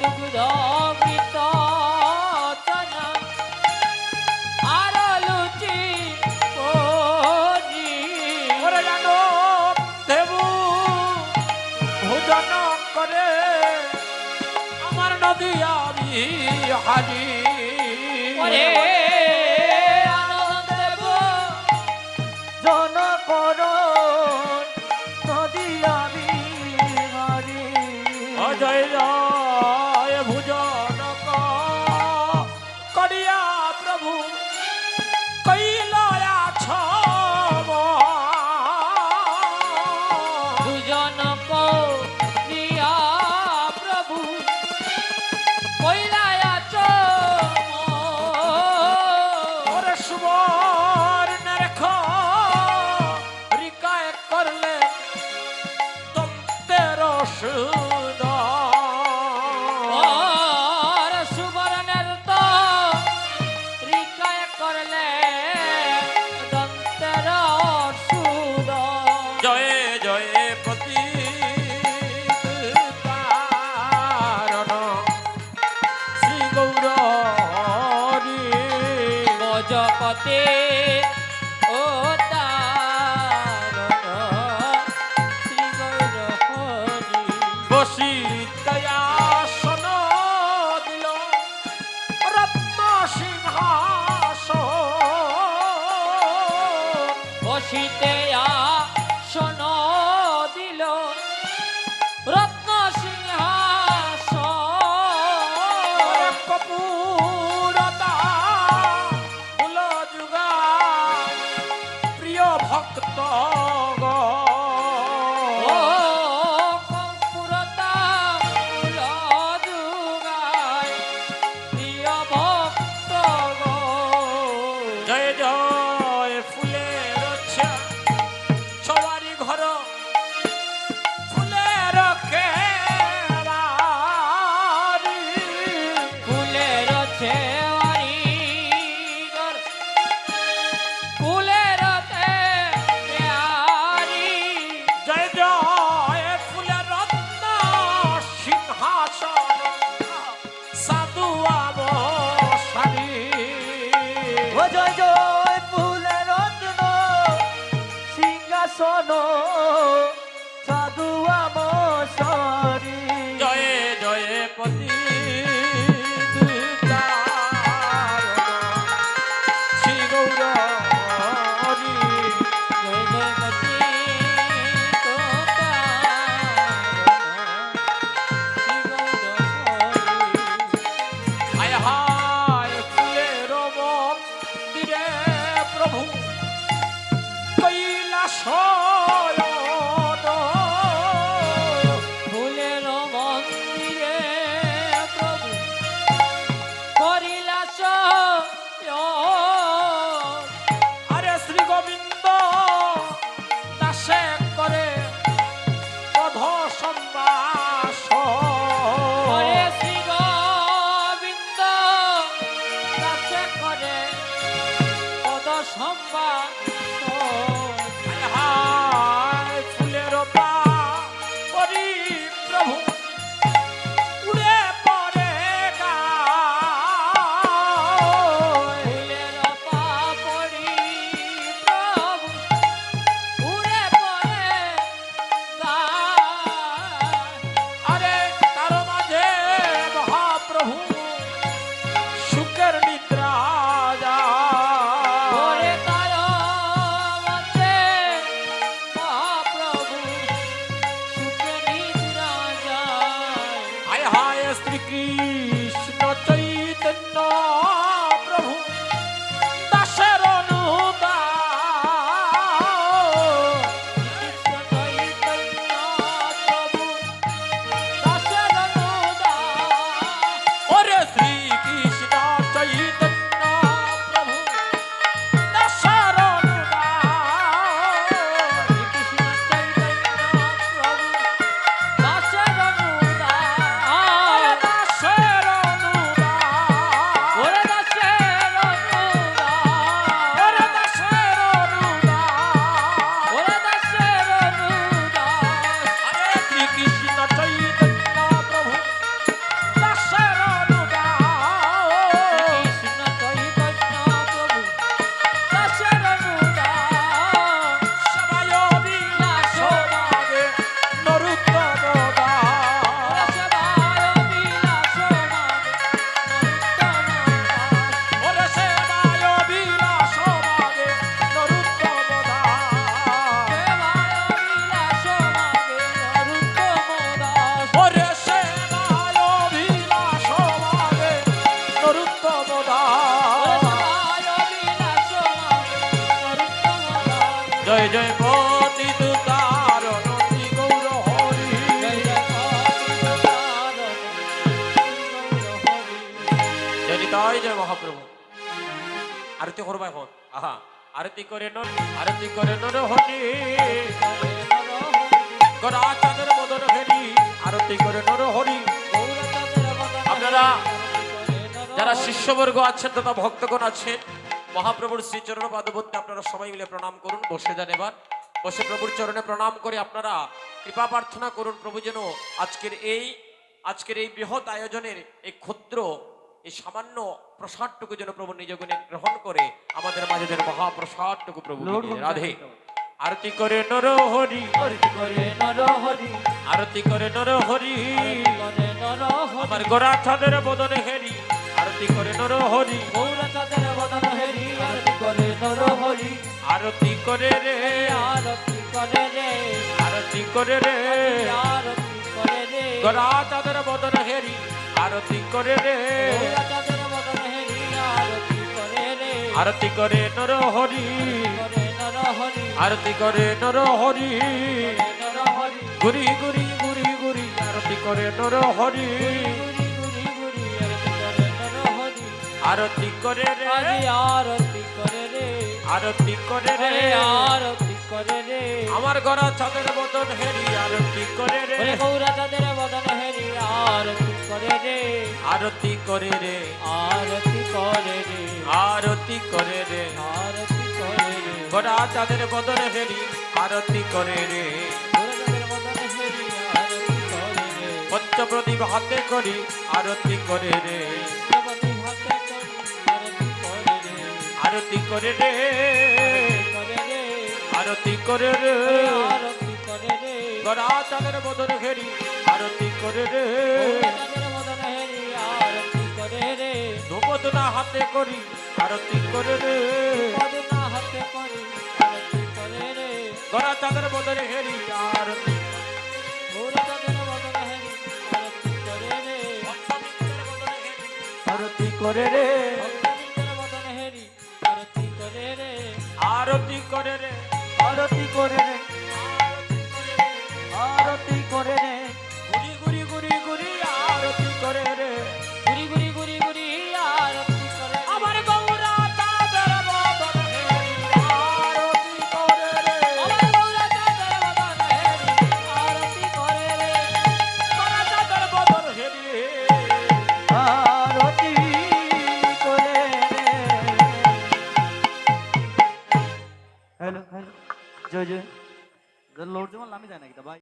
দুগ্ধ চনা আর লুচি পরি ওরে জানো দেবু ভোজন করে আমার নদী হারি ওরে আনন্দ দেব জন কর নদী আমি হারি অজয় জয় ভোজন করিয়া প্রভু কৈলয়া ছম দুজন করিয়া প্রভু কৈলায়াচ ওরে সুবর্ণ রেখ রিকায় করলে দন্তের সুদ और सुवर्णर तो রিকায় করলে দন্তের সুদ জয়ে জয়ে প্রতি শ্রী গৌর হরি গজপতে ও তারণ শ্রী গৌর হরি বসি দয়াসন দিল রত্ন সিংহাসন বসিতে আসন দিল রত্ন সিংহাসন কপুরতা ফুল যুগা প্রিয় ভক্ত ও কর্পূরতা ফুল যুগায় প্রিয় ভক্ত জয় জয় ফুলের সবারই ঘর ফুলের কেবারি ফুলের ছেওয়ারি ঘর ফুলের ছেওয়ারি জয় জয় ফুলের রত্ন সিংহাসন সাধু আমসারি ও জয় জয় ফুলের রত্ন সিংহাসন সাধু আমসারি জয় জয় পতি শ্রী গৌর হরি জয় জয়পতি হায় হায় ফুলের মন্দিরে প্রভু কৈলাস ফুলের মন্দিরে প্রভু করিলা আরে শ্রী গোবিন্দ দাসে করে অধ সম্বাস হরে শ্রী গোবিন্দ দাসে করে পদ সম্ভাষণ হায় ফুলের পা পরি প্রভু উড়ে পড়ে গায় ফুলের পাপড়ি প্রভু উড়ে পড়ে গায় আরে তার মাঝে মহাপ্রভু সুখের নিদ্রা ওরে যায় তার মধ্যে মহাপ্রভু সুখে নিদ্রা যায় হায় হায় শ্রীকৃষ্ণ চৈতন্য প্রভু দাসের অনুদান কৃষ্ণ চৈতন্য প্রভু দাসের অনুদান ওরে শ্রীকৃষ্ণ চৈতন্য প্রভু দাসের অনুদান কৃষ্ণ চৈতন্য প্রভু দাসের অনুদান দাসের জয় জয় মহাপ্রভু। আরতি করবো এখন। আহা, আরতি করে নর হরি, গড়া চাঁদের বদন হেরি, আরতি করে নর হরি। আপনারা যারা শিষ্যবর্গ আছেন তথা ভক্তগণ আছেন, মহাপ্রভুর শ্রীচরণ পাদবর্তে আপনারা সবাই মিলে প্রণাম করুন। বসে যান এবার। বসে প্রভুর চরণে প্রণাম করে আপনারা কৃপা প্রার্থনা করুন প্রভু যেন আজকের এই বৃহৎ আয়োজনের এই ক্ষুদ্র এই সামান্য প্রসাদটুকু যেন প্রভু নিজ গুণে গ্রহণ করে আমাদের মাঝে যেন মহাপ্রসাদটুকু প্রভু দিয়ে। রাধে। আরতি করে নর হরি, আরতি করে নর হরি, আরতি করে নর হরি, করে নর হরি, আমার গোরা চাঁদের বদনে হেরি, আরতি করে নর হরি, গৌরা চাঁদের বদন হেরি, আরতি করে নর হরি, আরতি করে রে, আরতি করে রে, আরতি করে রে, আরতি করে রে, গোরা চাঁদের বদনে হেরি, আরতি করে রে, গৌরা চাঁদের বদন হেরি, আরতি করে রে, আরতি করে নর হরি, করে নর হরি, আরতি করে নর হরি, নর হরি, গুরি গুরি গুরি গুরি, আরতি করে নর হরি, গুরি গুরি গুরি, আরতি করে নর হরি, আরতি করে রে, আজি আরতি করে রে, আরতি করে রে, আরতি করে রে, আমার গড়া চাঁদের বদন হেরি, আরতি করে রে, ওরে গৌরা চাঁদের বদন হেরি, আরতি করে রে, আরতি করে রে, আরতি করে রে, আরতি করে রে, আরতি করে রে, গড়া চাঁদের বদন হেরি, আরতি করে রে, গৌরা চাঁদের বদন হেরি, আরতি করে রে, পঞ্চপ্রদীপ হাতে করি, আরতি করে রে, জগতি হাতে করি, আরতি করে রে, আরতি করে রে, করে রে, আরতি করে রে, আরতি করে রে, গড়া চাঁদের বদন হেরি, আরতি করে রে, গৌরা চাঁদের বদন হেরি, আরতি করে রে, ধূপদনা হাতে করি, আরতি করে রে, পদনা হাতে করি, আরতি করে রে, গড়া চাঁদের বদন হেরি, আরতি গৌরা চাঁদের বদন হেরি, আরতি করে রে, ভক্তবৃন্দের বদনে হেরি, আরতি করে রে, ভক্তবৃন্দের বদন হেরি আরতি করে রে আরতি করে রে, আরতি করে রে, আরতি করে রে, গুরি গুরি গুরি গুরি, আরতি করে রে, গুরি গুরি গুরি গুরি আরতি করে রে। আমার গৌরা চাঁদের বদন হেরি, আরতি করে রে, আমার গৌরা চাঁদের বদন হেরি আরতি করে রে গড়া চাঁদের বদন হেরি, আরতি করে রে। হ্যালো হ্যালো, জয় জয়। লোড যেমন নামি যায় নাকি তা ভাই?